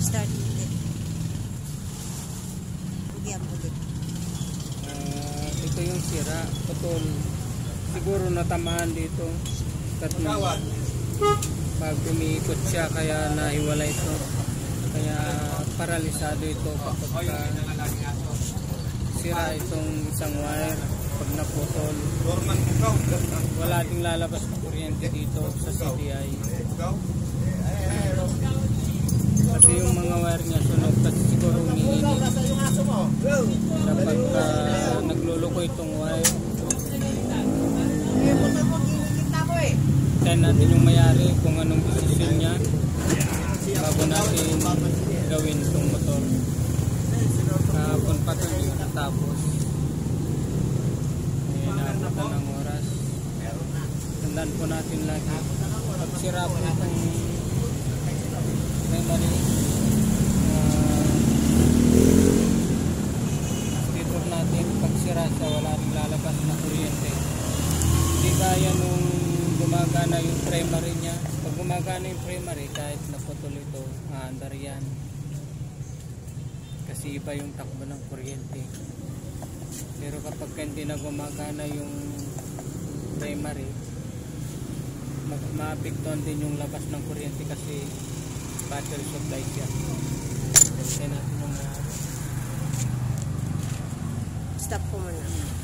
Start ulit. Bigyan ulit. Ito yung sira, putol. Siguro natamaan dito. Pag umiikot siya, kaya nahiwala ito. Kaya paralisado ito kapag sira itong isang wire. Pag naputol, wala ding lalabas na kuryente dito sa CDI. Kasi yung mga wire niya sunog, kasi siguro umiinit. Kapag nagluluko itong wire, tayo natin yung mayari kung anong desisyon niya bago natin gawin itong motor. Kahapon pa ito hindi natapos. Nabutan ng oras. Tandaan po natin lagi, pag sira po itong memory, detour natin, pag sira siya, wala rin lalabas na kuryente. Hindi kaya nung gumagana yung primary niya. Pag gumagana yung primary, kahit naputol ito, aandar yan. Kasi iba yung takbo ng kuryente. Pero kapag hindi na gumagana yung primary, maapektuhan din yung labas ng kuryente kasi battery supply siya. Kaya natin yung Stop ko muna.